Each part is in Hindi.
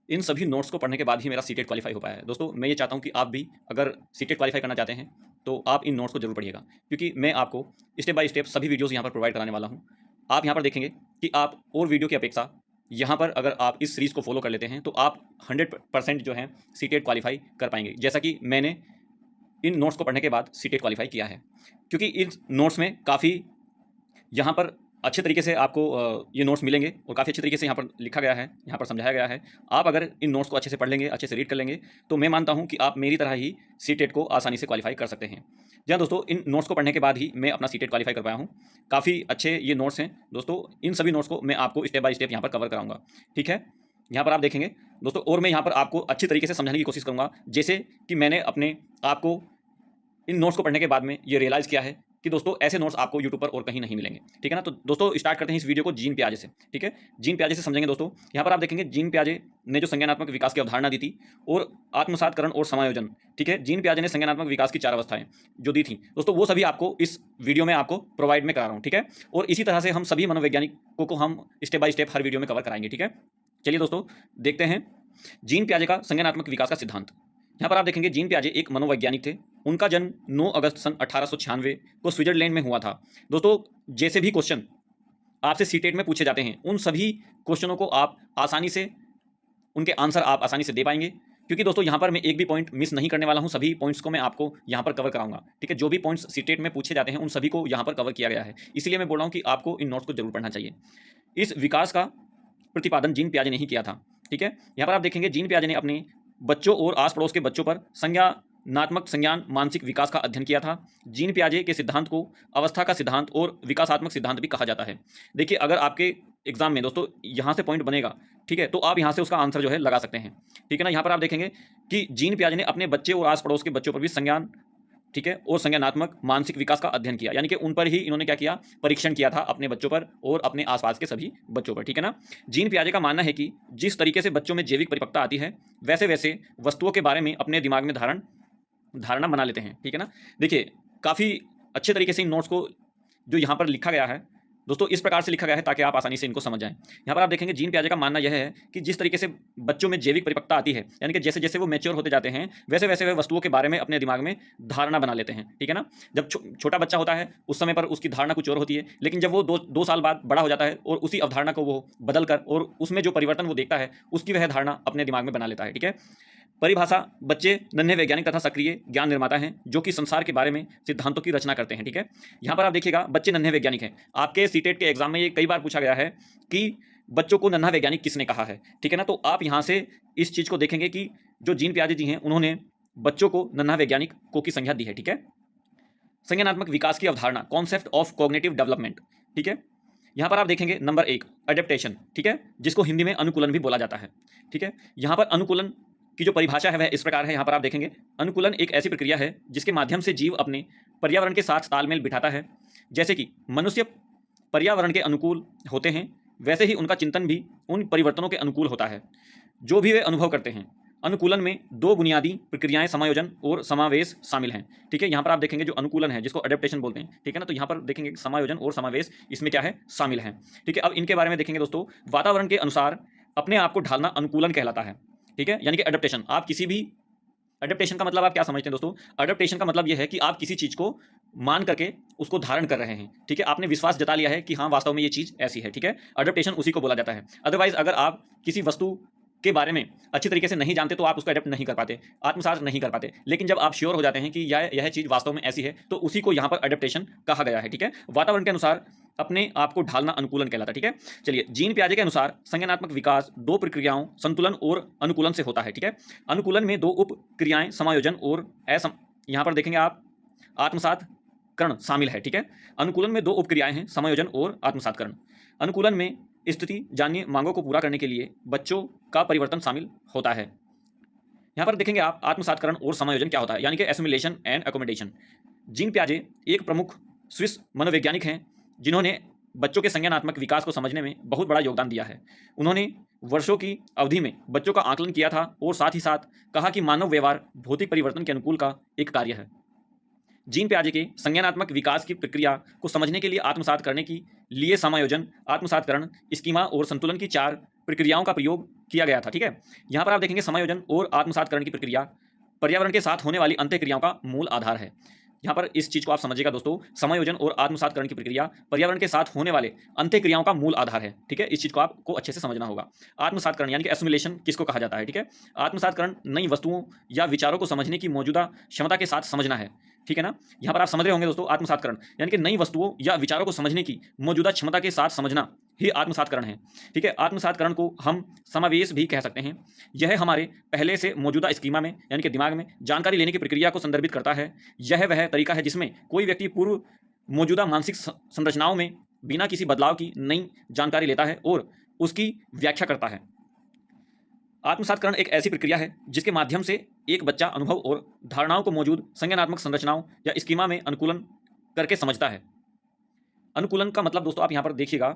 इन सभी नोट्स को पढ़ने के बाद ही मेरा सीटेट क्वालिफाई हो पाया है। दोस्तों मैं ये चाहता हूँ कि आप भी अगर सीटेट क्वालिफाई करना चाहते हैं तो आप इन नोट्स को जरूर पढ़िएगा, क्योंकि मैं आपको स्टेप बाय स्टेप सभी वीडियोस यहाँ पर प्रोवाइड कराने वाला हूँ। आप यहाँ पर देखेंगे कि आप और वीडियो की अपेक्षा यहाँ पर अगर आप इस सीरीज़ को फॉलो कर लेते हैं तो आप 100% जो है सीटेट क्वालिफाई कर पाएंगे, जैसा कि मैंने इन नोट्स को पढ़ने के बाद सीटेट क्वालिफाई किया है। क्योंकि इन नोट्स में काफ़ी यहाँ पर अच्छे तरीके से आपको ये नोट्स मिलेंगे और काफ़ी अच्छे तरीके से यहाँ पर लिखा गया है, यहाँ पर समझाया गया है। आप अगर इन नोट्स को अच्छे से पढ़ लेंगे, अच्छे से रीड कर लेंगे, तो मैं मानता हूँ कि आप मेरी तरह ही सीटेट को आसानी से क्वालिफाई कर सकते हैं। जी हाँ दोस्तों, इन नोट्स को पढ़ने के बाद ही मैं अपना सीटेट क्वालिफाई कर पाया हूँ। काफ़ी अच्छे ये नोट्स हैं दोस्तों। इन सभी नोट्स को मैं आपको स्टेप बाय स्टेप यहाँ पर कवर कराऊंगा, ठीक है। यहाँ पर आप देखेंगे दोस्तों, और मैं यहाँ पर आपको अच्छी तरीके से समझाने की कोशिश करूँगा, जैसे कि मैंने अपने आपको इन नोट्स को पढ़ने के बाद में ये रियलाइज़ किया है कि दोस्तों ऐसे नोट्स आपको यूट्यूब पर और कहीं नहीं मिलेंगे, ठीक है ना। तो दोस्तों स्टार्ट करते हैं इस वीडियो को जीन पियाजे से, ठीक है। जीन पियाजे से समझेंगे दोस्तों। यहाँ पर आप देखेंगे जीन पियाजे ने जो संज्ञानात्मक विकास की अवधारणा दी थी और आत्मसातकरण और समायोजन, ठीक है। जीन पियाजे ने संज्ञानात्मक विकास की 4 अवस्थाएं जो दी थी दोस्तों, वो सभी आपको इस वीडियो में आपको प्रोवाइड में करा रहा हूँ, ठीक है। और इसी तरह से हम सभी मनोवैज्ञानिकों को हम step by step her video में कवर कराएंगे, ठीक है। चलिए दोस्तों देखते हैं जीन पियाजे का संज्ञानात्मक विकास का सिद्धांत। यहाँ पर आप देखेंगे जीन पियाजे एक मनोवैज्ञानिक थे। उनका जन्म 9 अगस्त सन 1896 को स्विट्जरलैंड में हुआ था। दोस्तों जैसे भी क्वेश्चन आपसे सीटेट में पूछे जाते हैं, उन सभी क्वेश्चनों को आप आसानी से उनके आंसर आप आसानी से दे पाएंगे, क्योंकि दोस्तों यहाँ पर मैं एक भी पॉइंट मिस नहीं करने वाला हूँ। सभी पॉइंट्स को मैं आपको यहाँ पर कवर कराऊंगा, ठीक है। जो भी पॉइंट्स सीटेट में पूछे जाते हैं उन सभी को यहाँ पर कवर किया गया है, इसलिए मैं बोल रहा हूँ कि आपको इन नोट्स को जरूर पढ़ना चाहिए। इस विकास का प्रतिपादन जीन पियाजे ने ही किया था, ठीक है। यहाँ पर आप देखेंगे जीन पियाजे ने अपने बच्चों और आस पड़ोस के बच्चों पर संज्ञानात्मक संज्ञान मानसिक विकास का अध्ययन किया था। जीन पियाजे के सिद्धांत को अवस्था का सिद्धांत और विकासात्मक सिद्धांत भी कहा जाता है। देखिए अगर आपके एग्जाम में दोस्तों यहाँ से पॉइंट बनेगा, ठीक है, तो आप यहाँ से उसका आंसर जो है लगा सकते हैं, ठीक है ना। यहाँ पर आप देखेंगे कि जीन पियाजे ने अपने बच्चे और आस पड़ोस के बच्चों पर भी संज्ञान, ठीक है, और संज्ञानात्मक मानसिक विकास का अध्ययन किया, यानी कि उन पर ही इन्होंने क्या किया, परीक्षण किया था अपने बच्चों पर और अपने आसपास के सभी बच्चों पर, ठीक है ना। जीन पियाजे का मानना है कि जिस तरीके से बच्चों में जैविक परिपक्वता आती है, वैसे वैसे वस्तुओं के बारे में अपने दिमाग में धारणा बना लेते हैं, ठीक है ना। देखिए काफ़ी अच्छे तरीके से इन नोट्स को जो यहाँ पर लिखा गया है दोस्तों, इस प्रकार से लिखा गया है ताकि आप आसानी से इनको समझ जाएं। यहाँ पर आप देखेंगे जीन पियाजे का मानना यह है कि जिस तरीके से बच्चों में जैविक परिपक्वता आती है, यानी कि जैसे जैसे वो मैच्योर होते जाते हैं, वैसे वैसे वे वस्तुओं के बारे में अपने दिमाग में धारणा बना लेते हैं, ठीक है ना। जब छोटा बच्चा होता है उस समय पर उसकी धारणा कुछ और होती है, लेकिन जब वो दो साल बाद बड़ा हो जाता है और उसी अवधारणा को वो बदल कर और उसमें जो परिवर्तन वो देखता है उसकी वह धारणा अपने दिमाग में बना लेता है, ठीक है। परिभाषा, बच्चे नन्हे वैज्ञानिक तथा सक्रिय ज्ञान निर्माता हैं जो कि संसार के बारे में सिद्धांतों की रचना करते हैं, ठीक है। यहाँ पर आप देखिएगा बच्चे नन्हे वैज्ञानिक हैं। आपके सीटेट के एग्जाम में ये कई बार पूछा गया है कि बच्चों को नन्हा वैज्ञानिक किसने कहा है, ठीक है ना। तो आप यहाँ से इस चीज़ को देखेंगे कि जो जीन पियाजे जी हैं उन्होंने बच्चों को नन्हा वैज्ञानिक को की संज्ञा दी है, ठीक है। संज्ञानात्मक विकास की अवधारणा, कॉन्सेप्ट ऑफ कॉग्निटिव डेवलपमेंट, ठीक है। यहाँ पर आप देखेंगे नंबर 1 अडेप्टेशन, ठीक है, जिसको हिंदी में अनुकूलन भी बोला जाता है, ठीक है। यहाँ पर अनुकूलन की जो परिभाषा है वह इस प्रकार है। यहाँ पर आप देखेंगे अनुकूलन एक ऐसी प्रक्रिया है जिसके माध्यम से जीव अपने पर्यावरण के साथ तालमेल बिठाता है। जैसे कि मनुष्य पर्यावरण के अनुकूल होते हैं, वैसे ही उनका चिंतन भी उन परिवर्तनों के अनुकूल होता है जो भी वे अनुभव करते हैं। अनुकूलन में 2 बुनियादी प्रक्रियाएं समायोजन और समावेश शामिल हैं, ठीक है। यहाँ पर आप देखेंगे जो अनुकूलन है जिसको अडेप्टेशन बोलते हैं, ठीक है ना। तो यहाँ पर देखेंगे समायोजन और समावेश इसमें क्या है, शामिल है, ठीक है। अब इनके बारे में देखेंगे दोस्तों। वातावरण के अनुसार अपने आप को ढालना अनुकूलन कहलाता है, ठीक है, यानी कि अडेप्टेशन। आप किसी भी अडेप्टेशन का मतलब आप क्या समझते हैं दोस्तों? अडेप्टेशन का मतलब यह है कि आप किसी चीज़ को मान करके उसको धारण कर रहे हैं, ठीक है। आपने विश्वास जता लिया है कि हाँ वास्तव में ये चीज़ ऐसी है, ठीक है। अडेप्टेशन उसी को बोला जाता है। अदरवाइज अगर आप किसी वस्तु के बारे में अच्छी तरीके से नहीं जानते तो आप उसको अडेप्ट नहीं कर पाते, आत्मसात नहीं कर पाते। लेकिन जब आप श्योर हो जाते हैं कि यह चीज़ वास्तव में ऐसी है तो उसी को यहाँ पर अडेप्टेशन कहा गया है, ठीक है। वातावरण के अनुसार अपने आप को ढालना अनुकूलन कहलाता है, ठीक है। चलिए जीन पियाजे के अनुसार संज्ञानात्मक विकास 2 प्रक्रियाओं संतुलन और अनुकूलन से होता है, ठीक है। अनुकूलन में 2 उप क्रियाएं समायोजन और यहाँ पर देखेंगे आप आत्मसातकरण शामिल है, ठीक है। अनुकूलन में 2 उप क्रियाएं हैं, समायोजन और आत्मसातकरण। अनुकूलन में स्थिति जानिए मांगों को पूरा करने के लिए बच्चों का परिवर्तन शामिल होता है। यहाँ पर देखेंगे आप आत्मसातकरण और समायोजन क्या होता है, यानी कि एसिमिलेशन एंड अकोमोडेशन। जीन पियाजे एक प्रमुख स्विस मनोवैज्ञानिक हैं जिन्होंने बच्चों के संज्ञानात्मक विकास को समझने में बहुत बड़ा योगदान दिया है। उन्होंने वर्षों की अवधि में बच्चों का आकलन किया था और साथ ही साथ कहा कि मानव व्यवहार भौतिक परिवर्तन के अनुकूल का एक कार्य है। जीन पियाजे के संज्ञानात्मक विकास की प्रक्रिया को समझने के लिए आत्मसात करने के लिए समायोजन, आत्मसातकरण, स्कीमा और संतुलन की 4 प्रक्रियाओं का प्रयोग किया गया था। ठीक है, यहाँ पर आप देखेंगे समायोजन और आत्मसातकरण की प्रक्रिया पर्यावरण के साथ होने वाली अंतःक्रियाओं का मूल आधार है। यहाँ पर इस चीज को आप समझिएगा दोस्तों, समायोजन और आत्मसातकरण की प्रक्रिया पर्यावरण के साथ होने वाले अंतःक्रियाओं का मूल आधार है। ठीक है, इस चीज को आपको अच्छे से समझना होगा। आत्मसातकरण यानी कि एसिमिलेशन किसको कहा जाता है? ठीक है, आत्मसातकरण नई वस्तुओं या विचारों को समझने की मौजूदा क्षमता के साथ समझना है। ठीक है ना, यहाँ पर आप समझ रहे होंगे दोस्तों, आत्मसातकरण यानी कि नई वस्तुओं या विचारों को समझने की मौजूदा क्षमता के साथ समझना ही आत्मसातकरण है। ठीक है, आत्मसातकरण को हम समावेश भी कह सकते हैं। यह हमारे पहले से मौजूदा स्कीमा में यानी कि दिमाग में जानकारी लेने की प्रक्रिया को संदर्भित करता है। यह वह तरीका है जिसमें कोई व्यक्ति पूर्व मौजूदा मानसिक संरचनाओं में बिना किसी बदलाव की नई जानकारी लेता है और उसकी व्याख्या करता है। आत्मसातकरण एक ऐसी प्रक्रिया है जिसके माध्यम से एक बच्चा अनुभव और धारणाओं को मौजूद संज्ञानात्मक संरचनाओं या स्कीमा में अनुकूलन करके समझता है। अनुकूलन का मतलब दोस्तों आप यहाँ पर देखिएगा,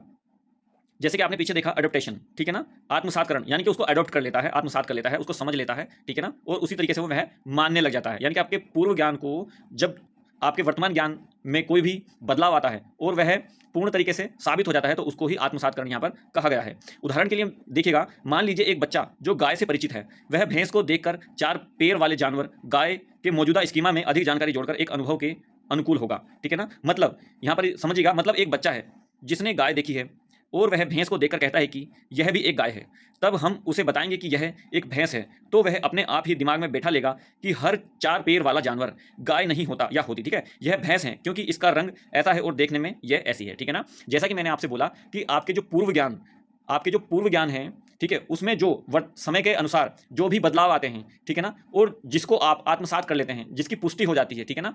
जैसे कि आपने पीछे देखा अडोप्टेशन, ठीक है ना, आत्मसातकरण यानी कि उसको अडॉप्ट कर लेता है, आत्मसात कर लेता है, उसको समझ लेता है, ठीक है ना, और उसी तरीके से वो वह मानने लग जाता है। यानी कि आपके पूर्व ज्ञान को जब आपके वर्तमान ज्ञान में कोई भी बदलाव आता है और वह पूर्ण तरीके से साबित हो जाता है तो उसको ही आत्मसातकरण यहाँ पर कहा गया है। उदाहरण के लिए देखिएगा, मान लीजिए एक बच्चा जो गाय से परिचित है, वह भैंस को देखकर 4 पैर वाले जानवर गाय के मौजूदा स्कीमा में अधिक जानकारी जोड़कर एक अनुभव के अनुकूल होगा। ठीक है ना, मतलब यहाँ पर समझिएगा, मतलब एक बच्चा है जिसने गाय देखी है और वह भैंस को देखकर कहता है कि यह भी एक गाय है, तब हम उसे बताएंगे कि यह एक भैंस है, तो वह अपने आप ही दिमाग में बैठा लेगा कि हर 4 पैर वाला जानवर गाय नहीं होता या होती। ठीक है, यह भैंस है क्योंकि इसका रंग ऐसा है और देखने में यह ऐसी है। ठीक है ना, जैसा कि मैंने आपसे बोला कि आपके जो पूर्व ज्ञान है, ठीक है, उसमें जो समय के अनुसार जो भी बदलाव आते हैं, ठीक है ना, और जिसको आप आत्मसात कर लेते हैं, जिसकी पुष्टि हो जाती है, ठीक है ना,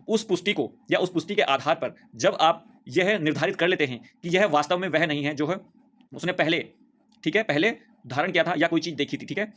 उस पुष्टि को या उस पुष्टि के आधार पर जब आप यह निर्धारित कर लेते हैं कि यह वास्तव में वह नहीं है जो है उसने पहले, ठीक है, पहले धारण किया था या कोई चीज देखी थी, ठीक है,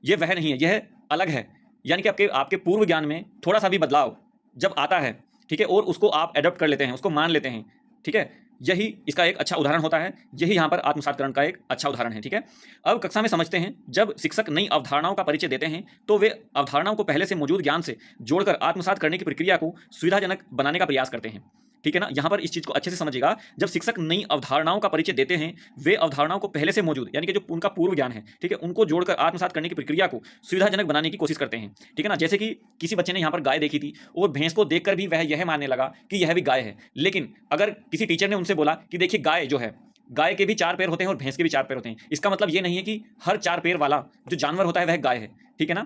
यह वह नहीं है, यह अलग है, यानी कि आपके पूर्व ज्ञान में थोड़ा सा भी बदलाव जब आता है, ठीक है, और उसको आप एडॉप्ट कर लेते हैं, उसको मान लेते हैं, ठीक है, यही इसका एक अच्छा उदाहरण होता है। यही यहाँ पर आत्मसातकरण का एक अच्छा उदाहरण है। ठीक है, अब कक्षा में समझते हैं, जब शिक्षक नई अवधारणाओं का परिचय देते हैं तो वे अवधारणाओं को पहले से मौजूद ज्ञान से जोड़कर आत्मसात करने की प्रक्रिया को सुविधाजनक बनाने का प्रयास करते हैं। ठीक है ना, यहाँ पर इस चीज को अच्छे से समझिएगा, जब शिक्षक नई अवधारणाओं का परिचय देते हैं, वे अवधारणाओं को पहले से मौजूद यानी कि जो उनका पूर्व ज्ञान है, ठीक है, उनको जोड़कर आत्मसात करने की प्रक्रिया को सुविधाजनक बनाने की कोशिश करते हैं। ठीक है ना, जैसे कि किसी बच्चे ने यहाँ पर गाय देखी थी और भैंस को देखकर भी वह यह मानने लगा कि यह भी गाय है, लेकिन अगर किसी टीचर ने उनसे बोला कि देखिए गाय जो है, गाय के भी 4 पैर होते हैं और भैंस के भी 4 पैर होते हैं, इसका मतलब ये नहीं है कि हर 4 पैर वाला जो जानवर होता है वह गाय है। ठीक है ना,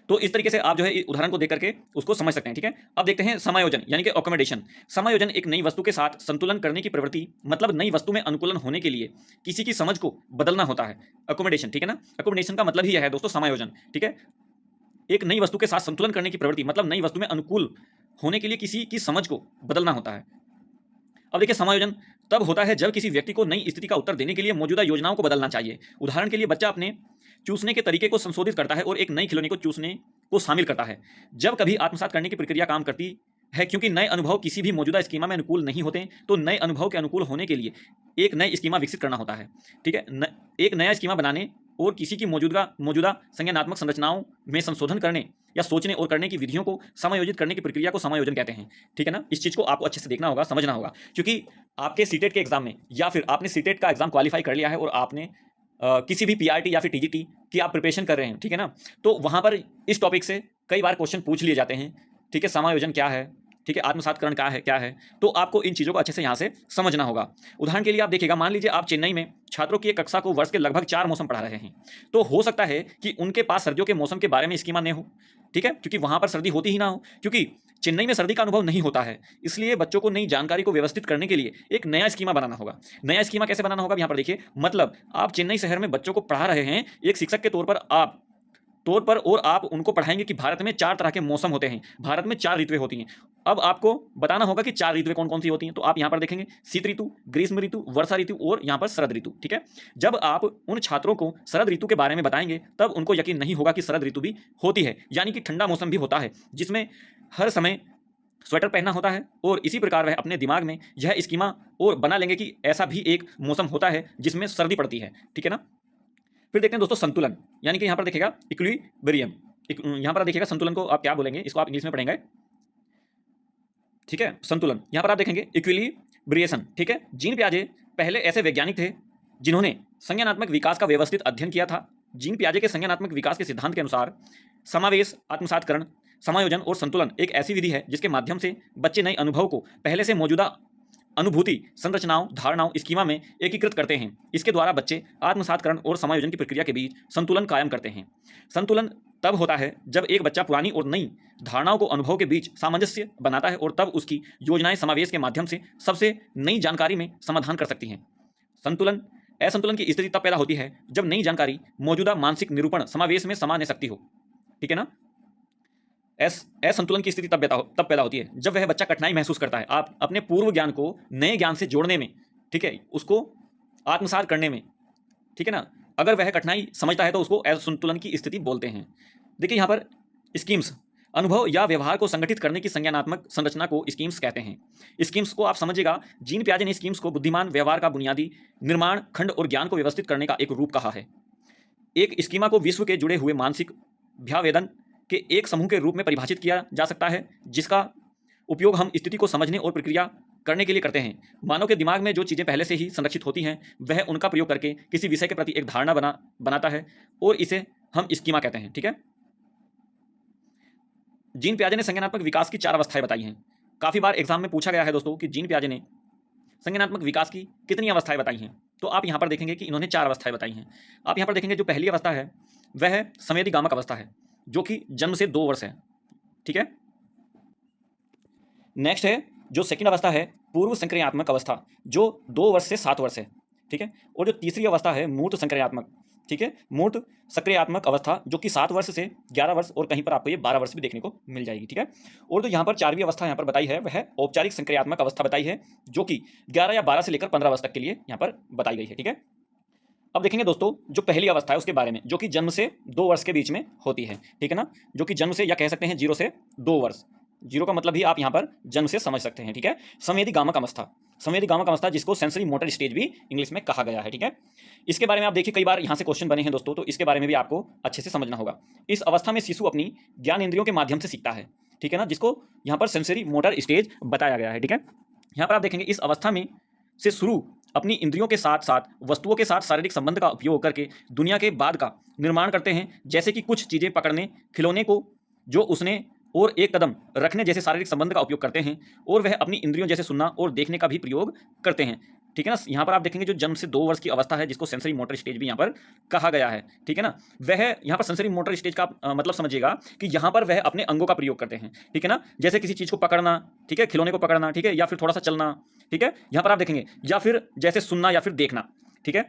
तो इस तरीके से आप जो है उदाहरण को देख करके उसको समझ सकते हैं। ठीक है, अब देखते हैं समायोजन यानी कि अकोमोडेशन। समायोजन एक नई वस्तु के साथ संतुलन करने की प्रवृत्ति, मतलब नई वस्तु में अनुकूलन होने के लिए किसी की समझ को बदलना होता है, अकोमोडेशन। ठीक है ना, अकोमोडेशन का मतलब ही है दोस्तों समायोजन। ठीक है, एक नई वस्तु के साथ संतुलन करने की प्रवृत्ति मतलब नई वस्तु में अनुकूल होने के लिए किसी की समझ को बदलना होता है। अब देखिए, समायोजन तब होता है जब किसी व्यक्ति को नई स्थिति का उत्तर देने के लिए मौजूदा योजनाओं को बदलना चाहिए। उदाहरण के लिए बच्चा अपने चूसने के तरीके को संशोधित करता है और एक नई खिलौने को चूसने को शामिल करता है। जब कभी आत्मसात करने की प्रक्रिया काम करती है, क्योंकि नए अनुभव किसी भी मौजूदा स्कीमा में अनुकूल नहीं होते, तो नए अनुभव के अनुकूल होने के लिए एक नई स्कीमा विकसित करना होता है। ठीक है, एक नया स्कीमा बनाने और किसी की मौजूदा संज्ञानात्मक संरचनाओं में संशोधन करने या सोचने और करने की विधियों को समायोजित करने की प्रक्रिया को समायोजन कहते हैं। ठीक है ना, इस चीज को आपको अच्छे से देखना होगा, समझना होगा, क्योंकि आपके सीटेट के एग्जाम में या फिर आपने सीटेट का एग्जाम क्वालिफाई कर लिया है और आपने किसी भी पीआरटी या फिर टीजीटी की आप प्रिपरेशन कर रहे हैं, ठीक है ना, तो वहां पर इस टॉपिक से कई बार क्वेश्चन पूछ लिए जाते हैं। ठीक है, समायोजन क्या है, ठीक है, आत्मसातकरण क्या है, तो आपको इन चीज़ों को अच्छे से यहाँ से समझना होगा। उदाहरण के लिए आप देखिएगा, मान लीजिए आप चेन्नई में छात्रों की एक कक्षा को वर्ष के लगभग 4 मौसम पढ़ा रहे हैं, तो हो सकता है कि उनके पास सर्दियों के मौसम के बारे में स्कीमा नहीं हो। ठीक है, क्योंकि वहाँ पर सर्दी होती ही ना हो, क्योंकि चेन्नई में सर्दी का अनुभव नहीं होता है, इसलिए बच्चों को नई जानकारी को व्यवस्थित करने के लिए एक नया स्कीमा बनाना होगा। नया स्कीमा कैसे बनाना होगा, यहाँ पर देखिए, मतलब आप चेन्नई शहर में बच्चों को पढ़ा रहे हैं एक शिक्षक के तौर पर और आप उनको पढ़ाएंगे कि भारत में 4 तरह के मौसम होते हैं, भारत में 4 ऋतुएं होती हैं। अब आपको बताना होगा कि 4 ऋतुएं कौन कौन सी होती हैं, तो आप यहाँ पर देखेंगे शीत ऋतु, ग्रीष्म ऋतु, वर्षा ऋतु और यहाँ पर शरद ऋतु। ठीक है, जब आप उन छात्रों को शरद ऋतु के बारे में बताएंगे तब उनको यकीन नहीं होगा कि शरद ऋतु भी होती है, यानी कि ठंडा मौसम भी होता है जिसमें हर समय स्वेटर पहनना होता है, और इसी प्रकार वह अपने दिमाग में यह स्कीमा और बना लेंगे कि ऐसा भी एक मौसम होता है जिसमें सर्दी पड़ती है। ठीक है ना, फिर देखते हैं दोस्तों संतुलन, यानी कि यहाँ पर देखिएगा इक्विलिब्रियम। यहाँ पर आप देखिएगा संतुलन को आप क्या बोलेंगे, इसको आप इंग्लिश में पढ़ेंगे। ठीक है, संतुलन यहाँ पर आप देखेंगे इक्विलिब्रिएशन। ठीक है, जीन पियाजे पहले ऐसे वैज्ञानिक थे जिन्होंने संज्ञानात्मक विकास का व्यवस्थित अध्ययन किया था। जीन पियाजे के संज्ञानात्मक विकास के सिद्धांत के अनुसार समावेश, आत्मसातकरण, समायोजन और संतुलन एक ऐसी विधि है जिसके माध्यम से बच्चे नए अनुभव को पहले से मौजूदा अनुभूति संरचनाओं, धारणाओं, स्कीमा में एकीकृत करते हैं। इसके द्वारा बच्चे आत्मसातकरण और समायोजन की प्रक्रिया के बीच संतुलन कायम करते हैं। संतुलन तब होता है जब एक बच्चा पुरानी और नई धारणाओं को अनुभव के बीच सामंजस्य बनाता है और तब उसकी योजनाएं समावेश के माध्यम से सबसे नई जानकारी में समाधान कर सकती हैं। असंतुलन की स्थिति तब पैदा होती है जब नई जानकारी मौजूदा मानसिक निरूपण समावेश में समा नहीं सकती हो। ठीक है ना। असंतुलन की स्थिति तब पैदा होती है जब वह बच्चा कठिनाई महसूस करता है आप अपने पूर्व ज्ञान को नए ज्ञान से जोड़ने में, ठीक है, उसको आत्मसात करने में, ठीक है ना। अगर वह कठिनाई समझता है तो उसको असंतुलन की स्थिति बोलते हैं। देखिए यहाँ पर स्कीम्स, अनुभव या व्यवहार को संगठित करने की संज्ञानात्मक संरचना को स्कीम्स कहते हैं। स्कीम्स को आप समझिएगा, जीन पियाजे ने स्कीम्स को बुद्धिमान व्यवहार का बुनियादी निर्माण खंड और ज्ञान को व्यवस्थित करने का एक रूप कहा है। एक स्कीमा को विश्व के जुड़े हुए मानसिक भ्यावेदन के एक समूह के रूप में परिभाषित किया जा सकता है जिसका उपयोग हम स्थिति को समझने और प्रक्रिया करने के लिए करते हैं। मानव के दिमाग में जो चीज़ें पहले से ही संरक्षित होती हैं वह उनका प्रयोग करके किसी विषय के प्रति एक धारणा बनाता है और इसे हम स्कीमा कहते हैं। ठीक है। जीन पियाजे ने संज्ञानात्मक विकास की 4 अवस्थाएं बताई हैं। काफ़ी बार एग्जाम में पूछा गया है दोस्तों कि जीन पियाजे ने संज्ञानात्मक विकास की कितनी अवस्थाएं बताई हैं। तो आप यहाँ पर देखेंगे कि इन्होंने 4 अवस्थाएं बताई हैं। आप यहाँ पर देखेंगे जो पहली अवस्था है वह संवेदीगामक अवस्था है जो कि जन्म से 2 वर्ष है। ठीक है। नेक्स्ट है जो सेकंड अवस्था है पूर्व संक्रियात्मक अवस्था जो 2 वर्ष से 7 वर्ष है। ठीक है। और जो तीसरी अवस्था है मूर्त संक्रियात्मक, ठीक है, मूर्त सक्रियात्मक अवस्था जो कि 7 वर्ष से 11 वर्ष और कहीं पर आपको ये 12 वर्ष भी देखने को मिल जाएगी। ठीक है। और जो यहाँ पर 4वीं अवस्था यहाँ पर बताई है वह औपचारिक संक्रियात्मक अवस्था बताई है जो कि 11 या 12 से लेकर 15 वर्ष तक के लिए यहाँ पर बताई गई है। ठीक है। अब देखेंगे दोस्तों जो पहली अवस्था है उसके बारे में जो कि जन्म से 2 वर्ष के बीच में होती है। ठीक है ना, जो कि जन्म से या कह सकते हैं 0 से 2 वर्ष। 0 का मतलब भी आप यहाँ पर जन्म से समझ सकते हैं। ठीक है। संवेदीगामक अवस्था, संवेदीगामक अवस्था जिसको सेंसरी मोटर स्टेज भी इंग्लिश में कहा गया है। ठीक है। इसके बारे में आप देखिए कई बार यहाँ से क्वेश्चन बने हैं दोस्तों, तो इसके बारे में भी आपको अच्छे से समझना होगा। इस अवस्था में शिशु अपनी ज्ञान इंद्रियों के माध्यम से सीखता है। ठीक है ना, जिसको यहाँ पर सेंसरी मोटर स्टेज बताया गया है। ठीक है। यहाँ पर आप देखेंगे इस अवस्था में से शुरू अपनी इंद्रियों के साथ साथ वस्तुओं के साथ शारीरिक संबंध का उपयोग करके दुनिया के बाद का निर्माण करते हैं, जैसे कि कुछ चीज़ें पकड़ने, खिलौने को जो उसने और एक कदम रखने जैसे शारीरिक संबंध का उपयोग करते हैं, और वह अपनी इंद्रियों जैसे सुनना और देखने का भी प्रयोग करते हैं। ठीक है ना। यहाँ पर आप देखेंगे जो जन्म से 2 वर्ष की अवस्था है जिसको सेंसरी मोटर स्टेज भी यहाँ पर कहा गया है। ठीक है ना, वह यहाँ पर सेंसरी मोटर स्टेज का मतलब समझिएगा कि यहाँ पर वह अपने अंगों का प्रयोग करते हैं। ठीक है ना, जैसे किसी चीज़ को पकड़ना, ठीक है, खिलौने को पकड़ना, ठीक है, या फिर थोड़ा सा चलना। ठीक है। यहाँ पर आप देखेंगे या फिर जैसे सुनना या फिर देखना। ठीक है।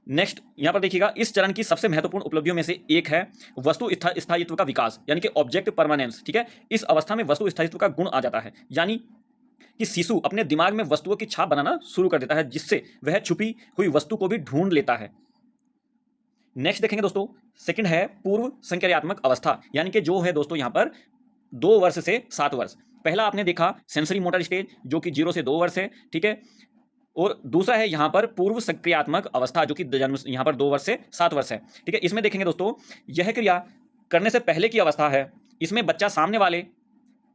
नेक्स्ट यहाँ पर देखिएगा इस चरण की सबसे महत्वपूर्ण उपलब्धियों में से एक है वस्तु स्थायित्व का विकास, यानी कि ऑब्जेक्ट परमानेंस। ठीक है। इस अवस्था में वस्तु स्थायित्व का गुण आ जाता है, यानी कि शिशु अपने दिमाग में वस्तुओं की छाप बनाना शुरू कर देता है जिससे वह छुपी हुई वस्तु को भी ढूंढ लेता है। नेक्स्ट देखेंगे दोस्तों सेकंड है पूर्व संक्रियात्मक अवस्था, यानी कि जो है दोस्तों यहाँ पर 2 वर्ष से 7 वर्ष। पहला आपने देखा सेंसरी मोटर स्टेज जो कि 0 से 2 वर्ष है। ठीक है। और दूसरा है यहाँ पर पूर्व सक्रियात्मक अवस्था जो कि जन्म यहाँ पर 2 वर्ष से 7 वर्ष है। ठीक है। इसमें देखेंगे दोस्तों यह क्रिया करने से पहले की अवस्था है। इसमें बच्चा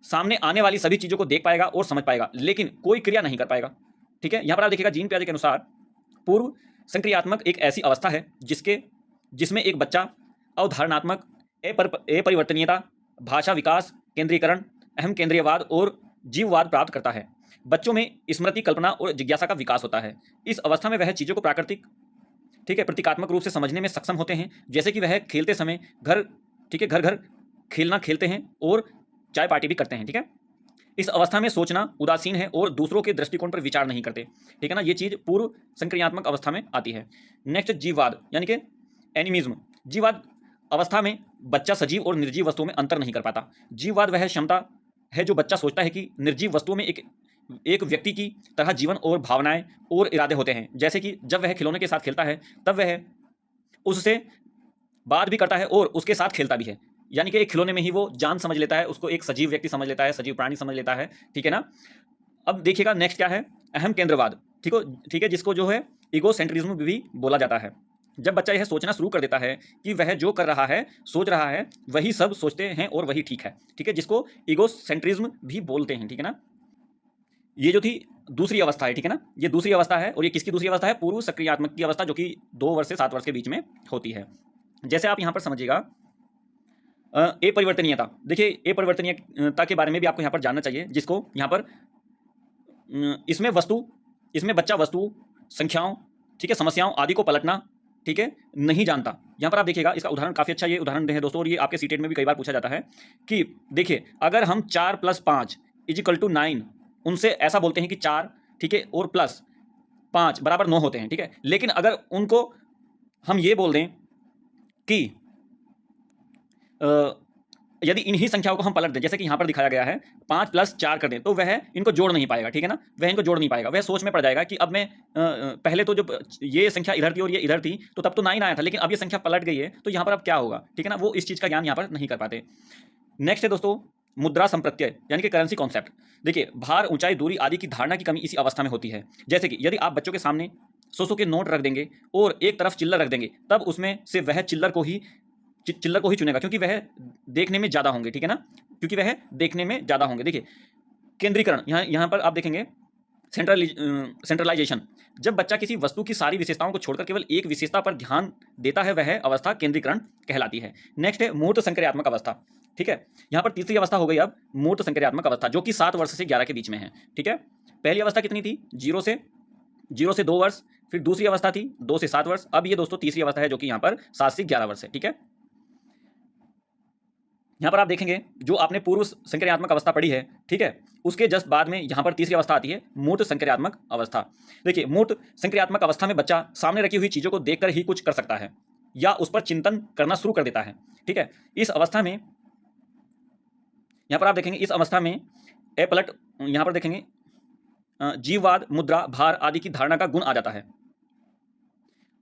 सामने आने वाली सभी चीज़ों को देख पाएगा और समझ पाएगा, लेकिन कोई क्रिया नहीं कर पाएगा। ठीक है। यहाँ पर आप देखिएगा जीन पियाजे के अनुसार पूर्व संक्रियात्मक एक ऐसी अवस्था है जिसमें एक बच्चा अवधारणात्मक अपरिवर्तनीयता, भाषा विकास, केंद्रीकरण, अहम केंद्रीयवाद और जीववाद प्राप्त करता है। बच्चों में स्मृति, कल्पना और जिज्ञासा का विकास होता है। इस अवस्था में वह चीज़ों को प्राकृतिक, ठीक है, प्रतीकात्मक रूप से समझने में सक्षम होते हैं, जैसे कि वह खेलते समय ठीक है, घर घर खेलना खेलते हैं और चाय पार्टी भी करते हैं। ठीक है। इस अवस्था में सोचना उदासीन है और दूसरों के दृष्टिकोण पर विचार नहीं करते। ठीक है ना, ये चीज़ पूर्व संक्रियात्मक अवस्था में आती है। नेक्स्ट जीववाद, यानी कि एनिमिज्म। जीववाद अवस्था में बच्चा सजीव और निर्जीव वस्तुओं में अंतर नहीं कर पाता। जीववाद वह क्षमता है जो बच्चा सोचता है कि निर्जीव वस्तुओं में एक व्यक्ति की तरह जीवन और भावनाएं और इरादे होते हैं, जैसे कि जब वह खिलौने के साथ खेलता है तब वह उससे बात भी करता है और उसके साथ खेलता भी है, यानी कि एक खिलौने में ही वो जान समझ लेता है, उसको एक सजीव व्यक्ति समझ लेता है, सजीव प्राणी समझ लेता है। ठीक है ना। अब देखिएगा नेक्स्ट क्या है, अहम केंद्रवाद। ठीक है, जिसको जो है ईगोसेंट्रिज्म भी बोला जाता है। जब बच्चा यह सोचना शुरू कर देता है कि वह जो कर रहा है, सोच रहा है, वही सब सोचते हैं और वही ठीक है। ठीक है, जिसको ईगोसेंट्रिज्म भी बोलते हैं। ठीक है ना। ये जो थी दूसरी अवस्था है, ठीक है ना, ये दूसरी अवस्था है। और ये किसकी दूसरी अवस्था है? पूर्व सक्रियात्मक की अवस्था, जो कि 2 वर्ष से 7 वर्ष के बीच में होती है। जैसे आप यहाँ पर समझिएगा अपरिवर्तनीयता। देखिए अपरिवर्तनीयता के बारे में भी आपको यहाँ पर जानना चाहिए, जिसको यहाँ पर इसमें बच्चा वस्तु, संख्याओं, ठीक है, समस्याओं आदि को पलटना, ठीक है, नहीं जानता। यहाँ पर आप देखिएगा, इसका उदाहरण काफ़ी अच्छा ये उदाहरण है दोस्तों, और ये आपके सीटेट में भी कई बार पूछा जाता है कि देखिए अगर हम 4 + 5 = 9, उनसे ऐसा बोलते हैं कि 4, ठीक है, और प्लस 5 = 9 होते हैं, ठीक है। लेकिन अगर उनको हम ये बोल दें कि यदि इन्हीं संख्याओं को हम पलट दें, जैसे कि यहाँ पर दिखाया गया है 5 + 4 कर दें, तो वह इनको जोड़ नहीं पाएगा, ठीक है ना, वह इनको जोड़ नहीं पाएगा। वह सोच में पड़ जाएगा कि अब मैं पहले तो जब ये संख्या इधर थी और ये इधर थी तो तब तो 9 आया था, लेकिन अब ये संख्या पलट गई है तो यहाँ पर अब क्या होगा, ठीक है ना, वो इस चीज़ का ज्ञान यहाँ पर नहीं कर पाते। नेक्स्ट है दोस्तों मुद्रा संप्रत्यय, यानी कि करेंसी कॉन्सेप्ट। देखिए भार, ऊंचाई, दूरी आदि की धारणा की कमी इसी अवस्था में होती है। जैसे कि यदि आप बच्चों के सामने 100 के नोट रख देंगे और एक तरफ चिल्लर रख देंगे, तब उसमें से वह चिल्लर को ही चुनेगा, क्योंकि वह देखने में ज़्यादा होंगे, ठीक है ना, क्योंकि वह देखने में ज़्यादा होंगे। देखिए केंद्रीकरण, यहाँ पर आप देखेंगे सेंट्रलाइजेशन। जब बच्चा किसी वस्तु की सारी विशेषताओं को छोड़कर केवल एक विशेषता पर ध्यान देता है, वह अवस्था केंद्रीकरण कहलाती है। नेक्स्ट है मूर्त संक्रियात्मक अवस्था, ठीक है। यहाँ पर तीसरी अवस्था हो गई अब मूर्त संक्रियात्मक अवस्था, जो कि 7 वर्ष से 11 के बीच में है, ठीक है। पहली अवस्था कितनी थी? 0 से 2 वर्ष, फिर दूसरी अवस्था थी 2 से 7 वर्ष, अब ये दोस्तों तीसरी अवस्था है, जो कि यहाँ पर 7 से 11 वर्ष है, ठीक है। यहाँ पर आप देखेंगे जो आपने पूर्व संक्रियात्मक अवस्था पढ़ी है, ठीक है, उसके जस्ट बाद में यहाँ पर तीसरी अवस्था आती है मूर्त संक्रियात्मक अवस्था। देखिए मूर्त संक्रियात्मक अवस्था में बच्चा सामने रखी हुई चीज़ों को देखकर ही कुछ कर सकता है या उस पर चिंतन करना शुरू कर देता है, ठीक है। इस अवस्था में यहाँ पर आप देखेंगे, इस अवस्था में अपलट, यहाँ पर देखेंगे जीववाद, मुद्रा, भार आदि की धारणा का गुण आ जाता है।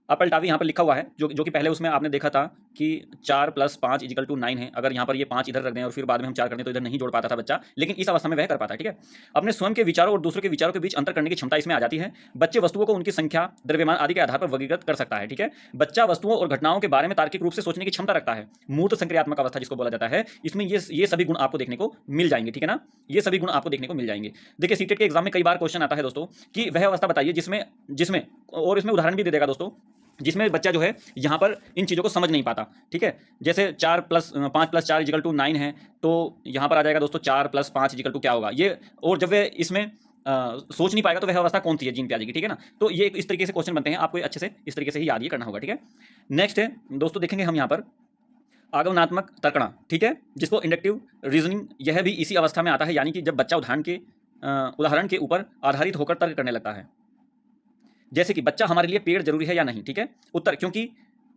अपलटावी यहाँ पर लिखा हुआ है, जो कि पहले उसमें आपने देखा था कि 4 + 5 = 9 है। अगर यहाँ पर ये 5 इधर रख दें और फिर बाद में हम 4 कर दें तो इधर नहीं जोड़ पाता था बच्चा, लेकिन इस अवस्था में वह कर पाता है, ठीक है। अपने स्वयं के विचारों और दूसरों के विचारों के बीच अंतर करने की क्षमता इसमें आ जाती है। बच्चे वस्तुओं को उनकी संख्या, द्रव्यमान आदि के आधार पर वर्गीकृत कर सकता है, ठीक है। बच्चा वस्तुओं और घटनाओं के बारे में तार्किक रूप से सोचने की क्षमता रखता है। मूर्त संक्रियात्मक अवस्था जिसको बोला जाता है, इसमें ये सभी गुण आपको देखने को मिल जाएंगे, ठीक है ना, ये सभी गुण आपको देखने को मिल जाएंगे। देखिए सीटेट के एग्जाम में कई बार क्वेश्चन आता है दोस्तों कि वह अवस्था बताइए जिसमें और इसमें उदाहरण भी दे देगा दोस्तों, जिसमें बच्चा जो है यहाँ पर इन चीज़ों को समझ नहीं पाता, ठीक है। जैसे 5 + 4 = 9 है, तो यहाँ पर आ जाएगा दोस्तों 4 + 5 = क्या होगा ये, और जब वह इसमें सोच नहीं पाएगा तो वह अवस्था कौन सी है, जीन पे आ जाएगी, ठीक है ना। तो ये इस तरीके से क्वेश्चन बनते हैं, आपको अच्छे से इस तरीके से ही याद ये करना होगा, ठीक है। नेक्स्ट है दोस्तों देखेंगे हम यहाँ पर आगमनात्मक तर्कणा, ठीक है, जिसको इंडक्टिव रीजनिंग, यह भी इसी अवस्था में आता है, यानी कि जब बच्चा उदाहरण के ऊपर आधारित होकर तर्क करने लगता है। जैसे कि बच्चा, हमारे लिए पेड़ जरूरी है या नहीं, ठीक है, उत्तर क्योंकि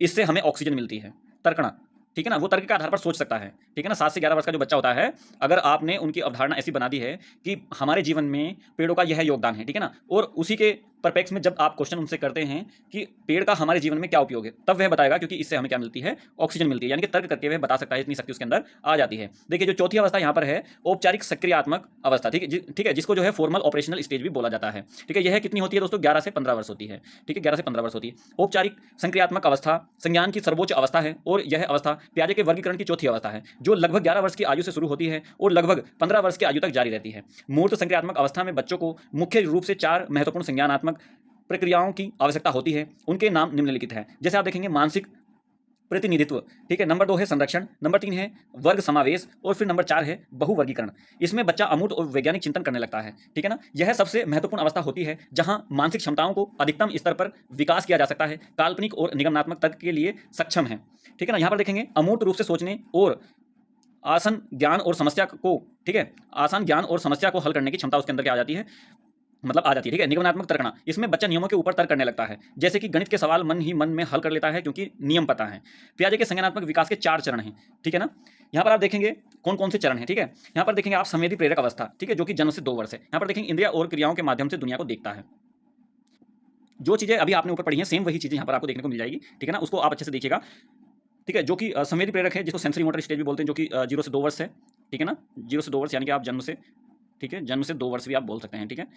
इससे हमें ऑक्सीजन मिलती है। तर्कणा, ठीक है ना, वो तर्क के आधार पर सोच सकता है, ठीक है ना। 7 से 11 वर्ष का जो बच्चा होता है, अगर आपने उनकी अवधारणा ऐसी बना दी है कि हमारे जीवन में पेड़ों का यह योगदान है, ठीक है ना, और उसी के परपेक्स में जब आप क्वेश्चन उनसे करते हैं कि पेड़ का हमारे जीवन में क्या उपयोग है, तब वह बताएगा क्योंकि इससे हमें क्या मिलती है, ऑक्सीजन मिलती है, यानी कि तर्क करके वह बता सकता है, इतनी शक्ति उसके अंदर आ जाती है। देखिए जो चौथी अवस्था यहाँ पर है औपचारिक सक्रियात्मक अवस्था, ठीक है, जिसको जो है फॉर्मल ऑपरेशनल स्टेज भी बोला जाता है, ठीक है। यह कितनी होती है दोस्तों? 11 से 15 वर्ष होती है, ठीक है, 11 से 15 वर्ष होती है। औपचारिक संक्रियात्मक अवस्था संज्ञान की सर्वोच्च अवस्था है, और यह अवस्था पियाजे के वर्गीकरण की चौथी अवस्था है, जो लगभग 11 वर्ष की आयु से शुरू होती है और लगभग 15 वर्ष की आयु तक जारी रहती है। मूर्त संक्रियात्मक अवस्था में बच्चों को मुख्य रूप से 4 महत्वपूर्ण संज्ञानात्मक प्रक्रियाओं की आवश्यकता होती है। उनके नाम निम्नलिखित हैं, जैसे आप देखेंगे मानसिक प्रतिनिधित्व, ठीक है, नंबर 2 है संरक्षण, नंबर 3 है वर्ग समावेश, और फिर नंबर 4 है बहुवर्गीकरण। इसमें बच्चा अमूर्त और वैज्ञानिक चिंतन करने लगता है, ठीक है ना। यह सबसे महत्वपूर्ण अवस्था होती है जहां मानसिक क्षमताओं को अधिकतम स्तर पर विकास किया जा सकता है, काल्पनिक और निगमनात्मक तर्क के लिए सक्षम है, ठीक है ना। यहाँ पर देखेंगे अमूर्त रूप से सोचने और आसान ज्ञान और समस्या को, ठीक है, आसान ज्ञान और समस्या को हल करने की क्षमता उसके अंदर क्या आ जाती है, मतलब आ जाती है, ठीक है। निगमनात्मक तर्कणा, इसमें बच्चा नियमों के ऊपर तर्क करने लगता है, जैसे कि गणित के सवाल मन ही मन में हल कर लेता है क्योंकि नियम पता है। पियाजे के संज्ञानात्मक विकास के 4 चरण हैं, ठीक है ना। यहाँ पर आप देखेंगे कौन कौन से चरण हैं, ठीक है। यहाँ पर देखेंगे आप संवेदी प्रेरक अवस्था, ठीक है, जो कि जन्म से 2 वर्ष है। यहाँ पर देखेंगे इंद्रिया और क्रियाओं के माध्यम से दुनिया को देखता है। जो चीज़ें अभी आपने ऊपर पढ़ी हैं सेम वही चीज़ें यहाँ पर आपको देखने को मिल जाएगी, ठीक है ना, उसको आप अच्छे से देखिएगा, ठीक है। जो कि संवेदी प्रेरक है, जिसको सेंसरी मोटर स्टेज भी बोलते हैं, जो कि 0 से 2 वर्ष है, ठीक है ना, 0 से 2 वर्ष, यानी कि आप जन्म से, ठीक है, जन्म से 2 वर्ष भी आप बोल सकते हैं, ठीक है।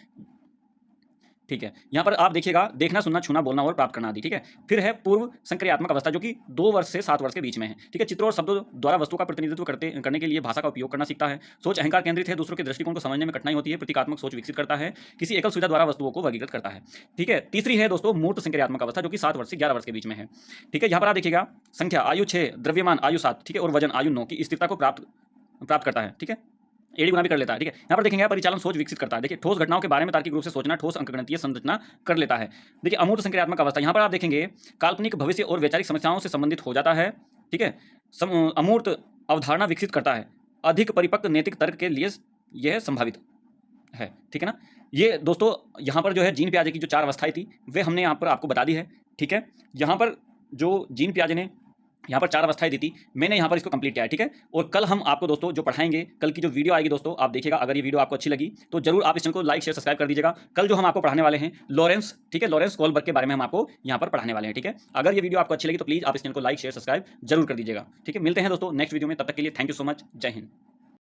ठीक है, यहाँ पर आप देखिएगा देखना, सुनना, छूना, बोलना और प्राप्त करना आदि। ठीक है, फिर है पूर्व संक्रियात्मक अवस्था जो कि 2 वर्ष से 7 वर्ष के बीच में है। ठीक है, चित्रों और शब्दों द्वारा वस्तु का प्रतिनिधित्व करने के लिए भाषा का उपयोग करना सीखता है। सोच अहंकार केंद्रित है, दूसरों के दृष्टिकोण को समझने में कठिनाई होती है, प्रतीकात्मक सोच विकसित करता है, किसी एकल सुविधा द्वारा वस्तुओं को वर्गीकृत करता है। ठीक है, तीसरी है दोस्तों मूर्त संक्रियात्मक अवस्था जो कि 7 वर्ष से 11 वर्ष के बीच में है। ठीक है, यहाँ पर आप देखिएगा संख्या आयु 6, द्रव्यमान आयु 7, ठीक है, और वजन आयु 9 की स्थिरता को प्राप्त करता है। ठीक है, एडी गुना भी कर लेता है। ठीक है, यहाँ पर देखेंगे परिचालन सोच विकसित करता है। देखिए, ठोस घटनाओं के बारे में तार्किक रूप से सोचना, ठोस अंकगणितीय संरचना कर लेता है। देखिए, अमूर्त संक्रियात्मक अवस्था, यहाँ पर आप देखेंगे काल्पनिक भविष्य और वैचारिक समस्याओं से संबंधित हो जाता है। ठीक है, अमूर्त अवधारणा विकसित करता है, अधिक परिपक्व नैतिक तर्क के लिए यह संभावित है। ठीक है ना, ये दोस्तों यहाँ पर जो है जीन पियाजे की जो 4 अवस्थाएं थी वे हमने यहाँ पर आपको बता दी है। ठीक है, यहाँ पर जो जीन पियाजे ने यहाँ पर 4 अवस्थाएं दी थी, मैंने यहाँ पर इसको कंप्लीट किया है। ठीक है, और कल हम आपको दोस्तों जो पढ़ाएंगे, कल की जो वीडियो आएगी दोस्तों आप देखिएगा। अगर ये वीडियो आपको अच्छी लगी तो जरूर आप इस चैनल को लाइक शेयर सब्सक्राइब कर दीजिएगा। कल जो हम आपको पढ़ाने वाले हैं लॉरेंस, ठीक है, लॉरेंस कोहलबर्ग के बारे में हम आपको यहाँ पर पढ़ाने वाले हैं। ठीक है, अगर ये वीडियो आपको अच्छी लगी तो प्लीज़ आप इस चैनल को लाइक शेयर सब्सक्राइब जरूर कर दीजिएगा। ठीक है, मिलते हैं दोस्तों नेक्स्ट वीडियो में, तब तक के लिए थैंक यू सो मच, जय हिंद।